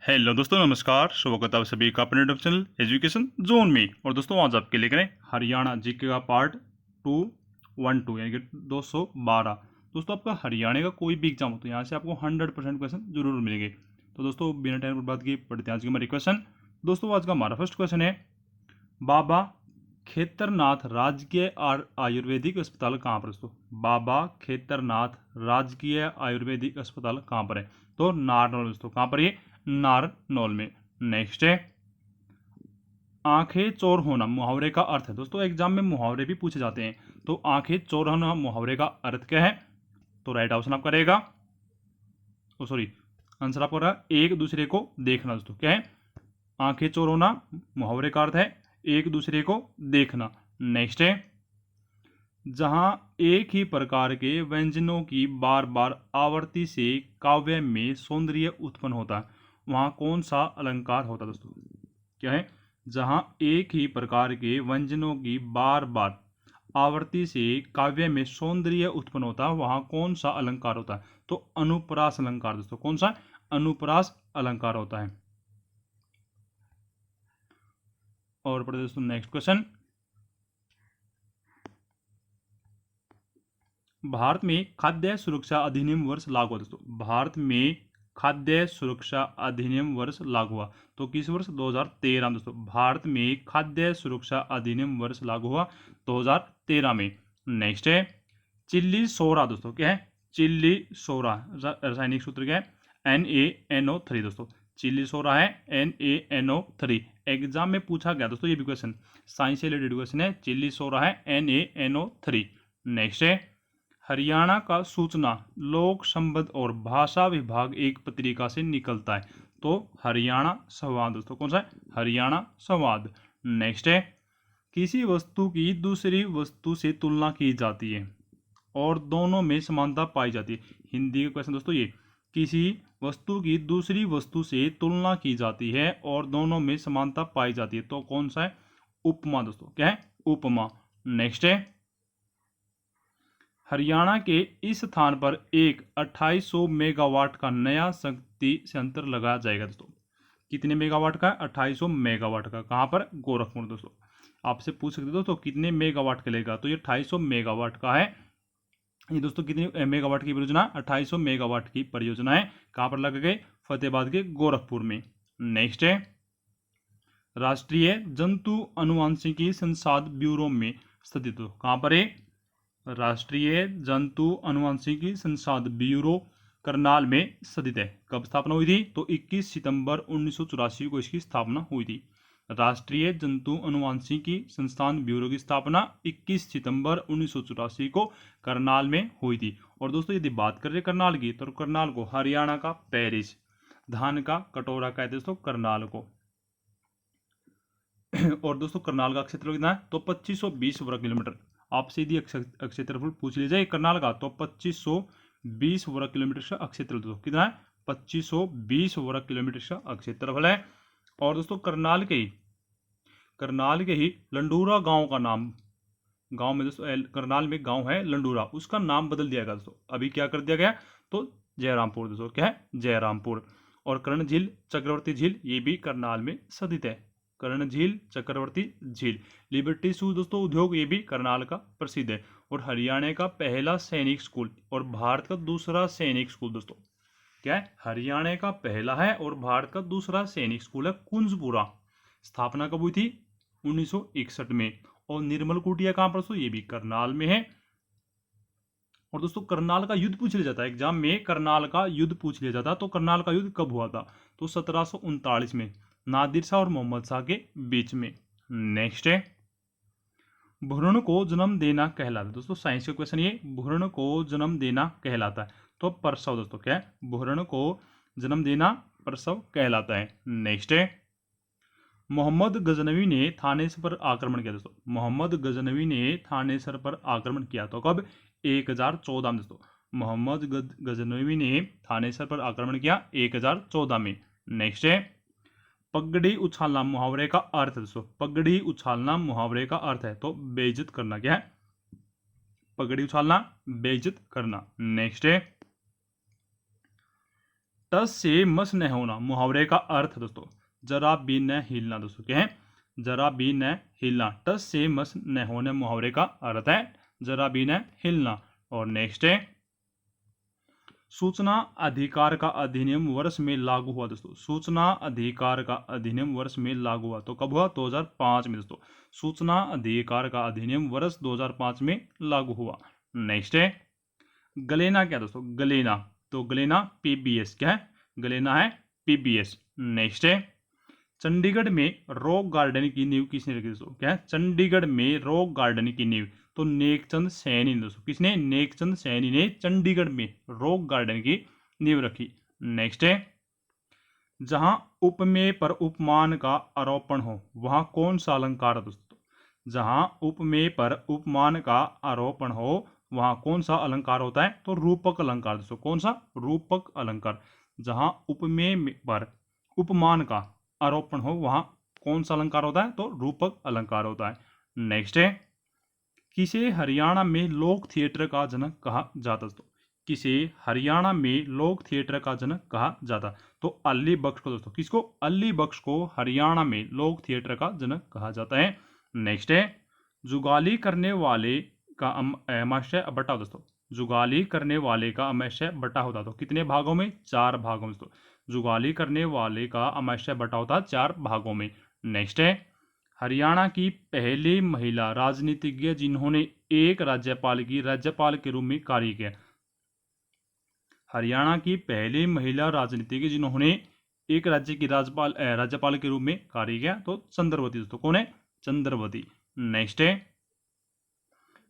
Hello दोस्तों, नमस्कार। स्वागत है आप सभी का अपने यूट्यूब चैनल एजुकेशन जोन में। और दोस्तों आज आपके लिए करें हरियाणा जीके का पार्ट 212 यानी कि 212। दोस्तों आपका हरियाणा का कोई भी एग्जाम हो तो यहाँ से आपको 100% क्वेश्चन जरूर मिलेंगे। तो दोस्तों बिना टाइम पर बात किए पढ़ते हैं आज के हमारे क्वेश्चन। दोस्तों आज का हमारा फर्स्ट क्वेश्चन है, बाबा खेतरनाथ राजकीय आयुर्वेदिक अस्पताल कहाँ पर है? दोस्तों बाबा खेतरनाथ राजकीय आयुर्वेदिक अस्पताल कहाँ पर है? तो नारनौल। दोस्तों कहाँ पर ये? नारनौल में। नेक्स्ट है, आंखें चौर होना मुहावरे का अर्थ है। दोस्तों एग्जाम में मुहावरे भी पूछे जाते हैं, तो आंखें चौर होना मुहावरे का अर्थ क्या है? तो राइट ऑप्शन आपका रहेगा, सॉरी आंसर आपका रहा एक दूसरे को देखना। दोस्तों क्या है? आंखें चौर होना मुहावरे का अर्थ है एक दूसरे को देखना। नेक्स्ट है, जहां एक ही प्रकार के व्यंजनों की बार बार आवृत्ति से काव्य में सौंदर्य उत्पन्न होता है, वहां कौन सा अलंकार होता है? दोस्तों क्या है? जहां एक ही प्रकार के व्यंजनों की बार बार आवृत्ति से काव्य में सौंदर्य उत्पन्न होता है, वहां कौन सा अलंकार होता है? तो अनुप्रास अलंकार। दोस्तों कौन सा? अनुप्रास अलंकार होता है। और पढ़ते दोस्तों नेक्स्ट क्वेश्चन, भारत में खाद्य सुरक्षा अधिनियम वर्ष लागू हुआ। दोस्तों भारत में खाद्य सुरक्षा अधिनियम वर्ष लागू हुआ तो किस वर्ष? 2013 में। दोस्तों भारत में खाद्य सुरक्षा अधिनियम वर्ष लागू हुआ 2013 में। नेक्स्ट है, चिल्ली सोरा। दोस्तों क्या है? चिल्ली सोरा रासायनिक सूत्र क्या है? NaNO3। दोस्तों चिल्ली सोरा है NaNO3। एग्जाम में पूछा गया दोस्तों ये भी क्वेश्चन, साइंस से रिलेटेड क्वेश्चन है। चिल्ली सोरा है NaNO3। नेक्स्ट है, हरियाणा का सूचना लोक संबंध और भाषा विभाग एक पत्रिका से निकलता है, तो हरियाणा संवाद। दोस्तों कौन सा है? हरियाणा संवाद। नेक्स्ट है, किसी वस्तु की दूसरी वस्तु से तुलना की जाती है और दोनों में समानता पाई जाती है। हिंदी का क्वेश्चन दोस्तों ये, किसी वस्तु की दूसरी वस्तु से तुलना की जाती है और दोनों में समानता पाई जाती है, तो कौन सा है? उपमा। दोस्तों क्या है? उपमा। नेक्स्ट है, हरियाणा के इस स्थान पर एक 2800 मेगावाट का नया शक्ति संयंत्र लगाया जाएगा। दोस्तों कितने मेगावाट का? 2800 मेगावाट का। कहां पर? गोरखपुर। दोस्तों आपसे पूछ सकते दोस्तों कितने मेगावाट का लेगा, तो ये 2800 मेगावाट का है। ये दोस्तों कितनी मेगावाट की परियोजना? 2800 मेगावाट की परियोजना है। कहां पर लगा गए? फतेहाबाद के गोरखपुर में। नेक्स्ट है, राष्ट्रीय जंतु अनुवांशिकी संसाधन ब्यूरो में स्थित। कहां पर है? राष्ट्रीय जंतु अनुवांशिकी संसाधन ब्यूरो करनाल में स्थित है। कब स्थापना हुई थी? तो 21 सितंबर 1984 को इसकी स्थापना हुई थी। राष्ट्रीय जंतु अनुवांशिकी संस्थान ब्यूरो की स्थापना 21 सितंबर 1984 को करनाल में हुई थी। और दोस्तों यदि बात करें करनाल की, तो करनाल को हरियाणा का पेरिस, धान का कटोरा कहते हैं दोस्तों करनाल को। और दोस्तों करनाल का क्षेत्रफल कितना है? तो 2520 वर्ग किलोमीटर। आपसे यदि क्षेत्रफल पूछ लीजिए करनाल का, तो 2520 वर्ग किलोमीटर का क्षेत्रफल। दोस्तों कितना है? 2520 वर्ग किलोमीटर का क्षेत्रफल है। और दोस्तों करनाल के ही लंडूरा गांव का नाम, गांव में दोस्तों करनाल में गांव है लंडूरा, उसका नाम बदल दिया गया। दोस्तों अभी क्या कर दिया गया? तो जयरामपुर। दोस्तों क्या है? जयरामपुर। और कर्ण झील, चक्रवर्ती झील, ये भी करनाल में स्थित है। कर्ण झील, चक्रवर्ती झील। लिबर्टी शूज दोस्तों उद्योग, ये भी करनाल का प्रसिद्ध है। और हरियाणा का पहला सैनिक स्कूल और भारत का दूसरा सैनिक स्कूल। दोस्तों क्या है? हरियाणा का पहला है और भारत का दूसरा सैनिक स्कूल है कुंजपुरा। स्थापना कब हुई थी? 1961 में। और निर्मल कुटिया कहां पर? ये भी करनाल में है। और दोस्तों करनाल का युद्ध पूछ लिया जाता है एग्जाम में, करनाल का युद्ध पूछ लिया जाता है, तो करनाल का युद्ध कब हुआ था? तो 1739 में, नादिर शाह और मोहम्मद शाह के बीच में। नेक्स्ट है, भ्रूण को जन्म देना कहलाता है। दोस्तों साइंस का क्वेश्चन ये, भ्रूण को जन्म देना कहलाता है, तो प्रसव। दोस्तों क्या है? भ्रूण को जन्म देना प्रसव कहलाता है। नेक्स्ट है, मोहम्मद गजनवी ने थानेसर पर आक्रमण किया। दोस्तों मोहम्मद गजनवी ने थानेसर पर आक्रमण किया, तो कब? 1014 में। दोस्तों मोहम्मद गजनवी ने थानेसर पर आक्रमण किया 1014 में। नेक्स्ट है, पगड़ी उछालना मुहावरे का अर्थ है। दोस्तों पगड़ी उछालना मुहावरे का अर्थ है, तो बेइज्जत करना। क्या है? पगड़ी उछालना बेइज्जत करना। नेक्स्ट है, टस से मस न होना मुहावरे का अर्थ दोस्तों, जरा भी न हिलना। दोस्तों क्या है? जरा भी न हिलना। टस से मस न होना मुहावरे का अर्थ है जरा भी न हिलना। और नेक्स्ट है सूचना अधिकार का अधिनियम वर्ष में लागू हुआ। दोस्तों सूचना अधिकार का अधिनियम वर्ष में लागू हुआ तो कब हुआ? 2005 में। दोस्तों सूचना अधिकार का अधिनियम वर्ष 2005 में लागू हुआ। नेक्स्ट है गलेना क्या दोस्तों? गलेना, तो गलेना पीबीएस क्या है? गलेना है पीबीएस। नेक्स्ट है चंडीगढ़ में रॉक गार्डन की नींव किसने रखी? दोस्तों क्या है? चंडीगढ़ में रॉक गार्डन की नींव तो नेकचंद सैनी ने। दोस्तों किसने? नेकचंद सैनी ने चंडीगढ़ में रॉक गार्डन की नींव रखी। नेक्स्ट है जहां उपमेय पर उपमान का आरोपण हो वहां कौन सा अलंकार है? दोस्तों जहां उपमेय पर उपमान का आरोपण हो वहां कौन सा अलंकार होता है? तो रूपक अलंकार। दोस्तों कौन सा? रूपक अलंकार। जहां उपमेय पर उपमान का आरोपण हो वहां कौन सा अलंकार होता है? तो रूपक अलंकार होता है। नेक्स्ट है किसे हरियाणा में लोक थिएटर का जनक कहा जाता? दोस्तों किसे हरियाणा में लोक थिएटर का जनक कहा जाता? तो अली बख्श को। दोस्तों किसको? अली बख्श को हरियाणा में लोक थिएटर का जनक कहा जाता है। नेक्स्ट है जुगाली करने वाले का अमाशय बटा। दोस्तों जुगाली करने वाले का अमाशय बटा होता तो कितने भागों में? 4 भागों में। दोस्तों जुगाली करने वाले का अमाशय बटा होता 4 भागों में। नेक्स्ट है हरियाणा की पहली महिला राजनीतिज्ञ जिन्होंने एक राज्यपाल के रूप में कार्य किया। हरियाणा की पहली महिला राजनीतिज्ञ जिन्होंने एक राज्य की राज्यपाल के रूप में कार्य किया तो चंद्रवती। दोस्तों कौन है? चंद्रवती। नेक्स्ट है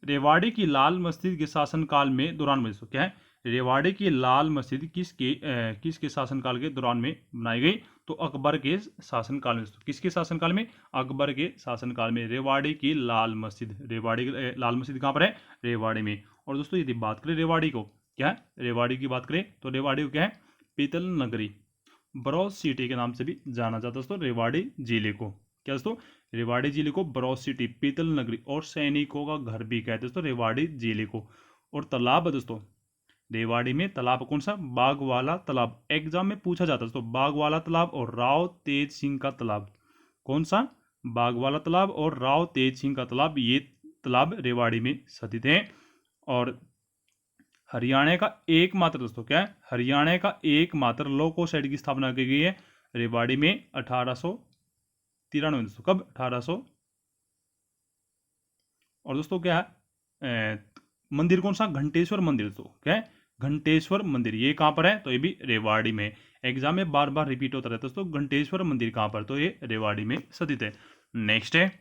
रेवाड़ी की लाल मस्जिद के शासनकाल में दौरान में। दोस्तों क्या है? रेवाड़ी की लाल मस्जिद किसके शासनकाल के दौरान में बनाई गई? तो अकबर के शासनकाल में। किसके शासनकाल में? अकबर के शासनकाल में रेवाड़ी की लाल मस्जिद। रेवाड़ी की लाल मस्जिद कहाँ पर है? रेवाड़ी में। और दोस्तों यदि बात करें रेवाड़ी को, क्या है? रेवाड़ी की बात करें तो रेवाड़ी को क्या है? पीतल नगरी, बरौज सिटी के नाम से भी जाना जाता है दोस्तों रेवाड़ी जिले को। क्या दोस्तों? रेवाड़ी जिले को बरौज सिटी, पीतल नगरी और सैनिकों का घर भी कहते हैं दोस्तों रेवाड़ी जिले को। और तालाब है दोस्तों रेवाड़ी में, तालाब कौन सा? बाग वाला तालाब। एग्जाम में पूछा जाता है दोस्तों बाग वाला तालाब और राव तेज सिंह का तालाब। कौन सा? बाग वाला तालाब और राव तेज सिंह का तालाब, ये तालाब रेवाड़ी में स्थित है। और हरियाणा का एकमात्र दोस्तों क्या है? हरियाणा का एकमात्र लॉ सोसाइटी की स्थापना की गई है रेवाड़ी में 1893। दोस्तों कब? 1800। और दोस्तों क्या है मंदिर कौन सा? घंटेश्वर मंदिर। दोस्तों क्या है? घंटेश्वर मंदिर। ये कहां पर है? तो ये भी रेवाड़ी में। एग्जाम में बार बार रिपीट होता रहता है दोस्तों घंटेश्वर मंदिर कहां पर? तो ये रेवाड़ी में स्थित है। नेक्स्ट है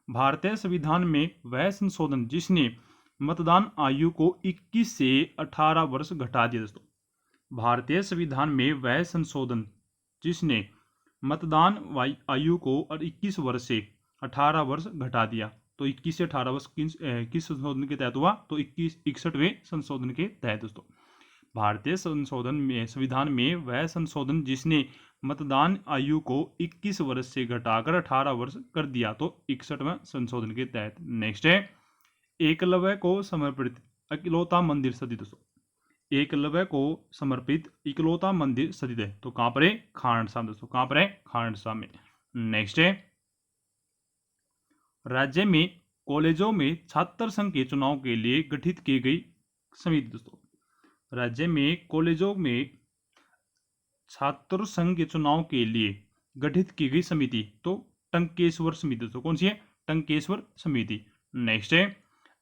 भारतीय संविधान में वह संशोधन जिसने मतदान आयु को 21 से 18 वर्ष घटा दिया। दोस्तों भारतीय संविधान में वह संशोधन जिसने मतदान आयु को 21 वर्ष से 18 वर्ष घटा दिया तो 21 से 18 वर्ष किस संशोधन के तहत हुआ? तो 61वें संशोधन के तहत। दोस्तों भारतीय संविधान में वह संशोधन जिसने मतदान आयु को 21 वर्ष से घटाकर 18 वर्ष कर दिया तो 61वें संशोधन के तहत। नेक्स्ट है एकलव्य को समर्पित इकलौता मंदिर स्थित। दोस्तों एकलव्य को समर्पित इकलौता मंदिर स्थित है तो कहां पर है? खांडसा। दोस्तों कहां पर है? खांडसा में। नेक्स्ट है राज्य में कॉलेजों में छात्र संघ के चुनाव के लिए गठित की गई समिति। दोस्तों राज्य में कॉलेजों में छात्र संघ के चुनाव के लिए गठित की गई समिति तो टंकेश्वर समिति। दोस्तों कौन सी है? टंकेश्वर समिति। नेक्स्ट है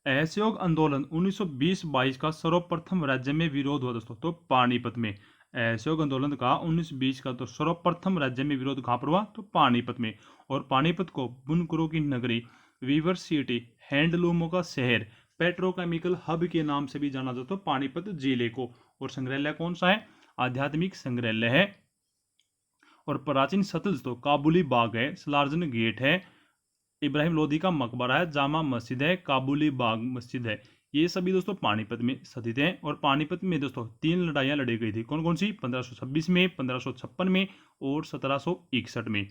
असहयोग आंदोलन 1920-22 का सर्वप्रथम राज्य में विरोध हुआ। दोस्तों तो पानीपत में। असहयोग आंदोलन का 1920 का तो सर्वप्रथम राज्य में विरोध कहां पर हुआ? तो पानीपत में। और पानीपत को बुनकरों की नगरी, वीवर सिटी, हैंडलूमों का शहर, पेट्रोकेमिकल हब के नाम से भी जाना जाता है पानीपत जिले को। और संग्रहालय कौन सा है? आध्यात्मिक संग्रहालय है। और प्राचीन सतल तो काबुली बाग है, सलार्जन गेट है, इब्राहिम लोदी का मकबरा है, जामा मस्जिद है, काबुली बाग मस्जिद है। ये सभी दोस्तों पानीपत में स्थित हैं। और पानीपत में दोस्तों 3 लड़ाइयां लड़ी गई थी। कौन कौन सी? 1526 में, 1556 में और 1761 में।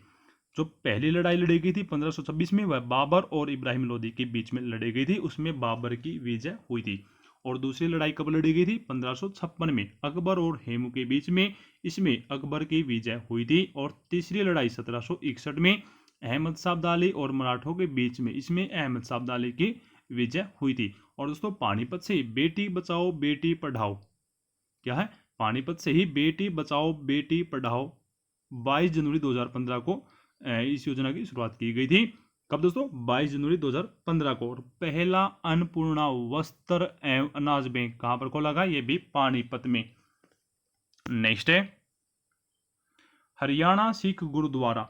जो पहली लड़ाई लड़ी गई थी 1526 में वह बाबर और इब्राहिम लोदी के बीच में लड़ी गई थी, उसमें बाबर की विजय हुई थी। और दूसरी लड़ाई कब लड़ी गई थी? 1556 में अकबर और हेमू के बीच में, इसमें अकबर की विजय हुई थी। और तीसरी लड़ाई 1761 में अहमद शाह अब्दाली और मराठों के बीच में, इसमें अहमद शाह अब्दाली की विजय हुई थी। और दोस्तों पानीपत से बेटी बचाओ बेटी पढ़ाओ, क्या है? पानीपत से ही बेटी बचाओ बेटी पढ़ाओ 22 जनवरी 2015 को इस योजना की शुरुआत की गई थी। कब दोस्तों? 22 जनवरी 2015 को। और पहला अन्नपूर्णा वस्त्र एवं अनाज बैंक कहां पर खोला गया? ये भी पानीपत में। नेक्स्ट है हरियाणा सिख गुरुद्वारा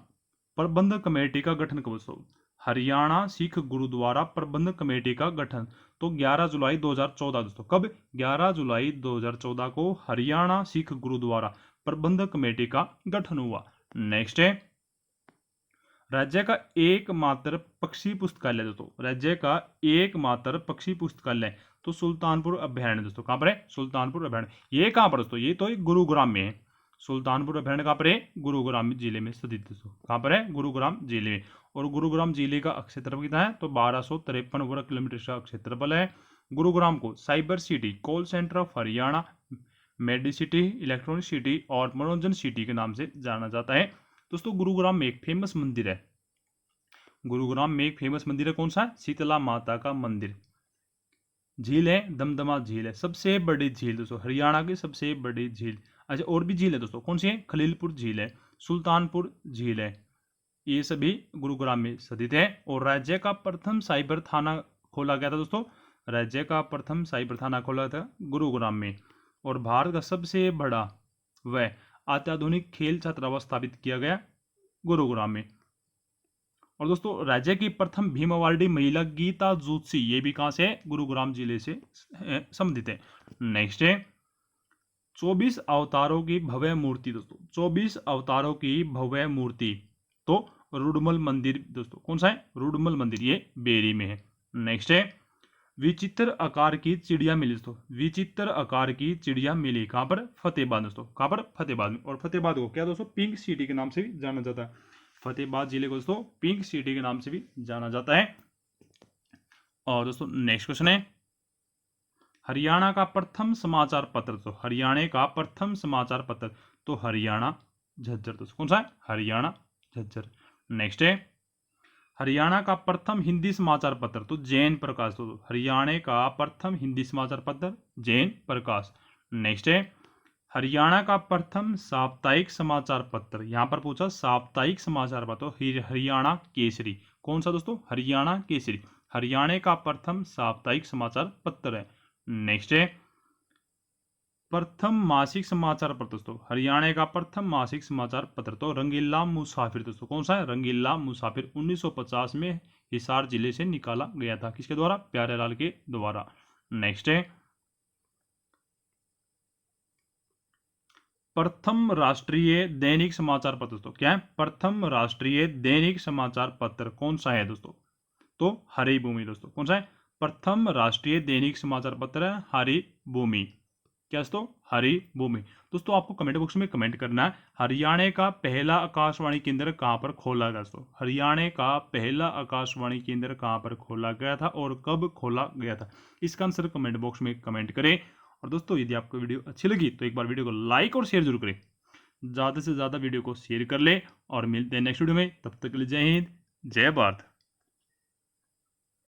प्रबंधक कमेटी का गठन कब? दोस्तों हरियाणा सिख गुरुद्वारा प्रबंधक कमेटी का गठन तो 11 जुलाई 2014। दोस्तों कब? 11 जुलाई 2014 को हरियाणा सिख गुरुद्वारा प्रबंधक कमेटी का गठन हुआ। नेक्स्ट है राज्य का एकमात्र पक्षी पुस्तकालय। दोस्तों राज्य का एकमात्र पक्षी पुस्तकालय तो सुल्तानपुर अभयारण्य। दोस्तों कहां पर है? सुल्तानपुर अभयारण्य। ये कहां पर दोस्तों? ये तो गुरुग्राम में है। सुल्तानपुर अभयारण्य कहां पर है? गुरुग्राम जिले में स्थित। दोस्तों कहां पर है? गुरुग्राम जिले में। और गुरुग्राम जिले का क्षेत्रफल कितना है? तो 1253 वर्ग किलोमीटर का क्षेत्रफल है। गुरुग्राम को cyber city, call centre of Haryana, Medicity, electronic city और मनोरंजन सिटी के नाम से जाना जाता है। दोस्तों गुरुग्राम में एक फेमस मंदिर है। गुरुग्राम में एक फेमस मंदिर है, कौन सा? शीतला माता का मंदिर। झील है दमदमा झील है, सबसे बड़ी झील दोस्तों, हरियाणा की सबसे बड़ी झील। अच्छा और भी झील है दोस्तों, कौन सी है? खलीलपुर झील है, सुल्तानपुर झील है, ये सभी गुरुग्राम में स्थित है। और राज्य का प्रथम साइबर थाना खोला गया था दोस्तों, राज्य का प्रथम साइबर थाना खोला था गुरुग्राम में। और भारत का सबसे बड़ा व अत्याधुनिक खेल छात्रावास स्थापित किया गया गुरुग्राम में। और दोस्तों राज्य की प्रथम भीम अवार्डी महिला गीता जोशी, ये भी कहां से है? गुरुग्राम जिले से संबंधित है। नेक्स्ट है 24 अवतारों की भव्य मूर्ति। दोस्तों 24 अवतारों की भव्य मूर्ति तो रुडमल मंदिर। दोस्तों कौन सा है? रुडमल मंदिर, ये बेरी में है। नेक्स्ट है विचित्र आकार की चिड़िया मिली। दोस्तों विचित्र आकार की चिड़िया मिली कहां पर? फतेहाबाद। दोस्तों कहां पर? फतेहाबाद में। और फतेहाबाद को क्या दोस्तों पिंक सिटी के नाम से भी जाना जाता है। फतेहाबाद जिले को दोस्तों पिंक सिटी के नाम से भी जाना जाता है। और दोस्तों नेक्स्ट क्वेश्चन है हरियाणा का प्रथम समाचार पत्र। तो हरियाणा का प्रथम समाचार पत्र तो हरियाणा झज्जर। दोस्तों कौन सा है? हरियाणा झज्जर। नेक्स्ट है हरियाणा का प्रथम हिंदी समाचार पत्र तो जैन प्रकाश। तो हरियाणा का प्रथम हिंदी समाचार पत्र जैन प्रकाश। नेक्स्ट है हरियाणा का प्रथम साप्ताहिक समाचार पत्र, यहां पर पूछा साप्ताहिक समाचार पत्र हरियाणा केसरी। कौन सा दोस्तों? हरियाणा केसरी, हरियाणा का प्रथम साप्ताहिक समाचार पत्र है। नेक्स्ट है प्रथम मासिक समाचार पत्र। दोस्तों हरियाणा का प्रथम मासिक समाचार पत्र तो रंगीला मुसाफिर। दोस्तों कौन सा है? रंगीला मुसाफिर 1950 में हिसार जिले से निकाला गया था। किसके द्वारा? प्यारेलाल के द्वारा। नेक्स्ट है प्रथम राष्ट्रीय दैनिक समाचार पत्र। दोस्तों क्या है? प्रथम राष्ट्रीय दैनिक समाचार पत्र कौन सा है दोस्तों? तो हरिभूमि। दोस्तों कौन सा है? प्रथम राष्ट्रीय दैनिक समाचार पत्र है हरिभूमि। क्या दोस्तों? हरिभूमि। दोस्तों आपको कमेंट बॉक्स में कमेंट करना है हरियाणा का पहला आकाशवाणी केंद्र कहां पर खोला गया। दोस्तों हरियाणा का पहला आकाशवाणी केंद्र कहां पर खोला गया था और कब खोला गया था, इसका आंसर कमेंट बॉक्स में कमेंट करें। और दोस्तों यदि आपको वीडियो अच्छी लगी तो एक बार वीडियो को लाइक और शेयर जरूर करें, ज़्यादा से ज़्यादा वीडियो को शेयर कर ले। और मिलते हैं नेक्स्ट वीडियो में, तब तक के लिए जय हिंद जय भारत।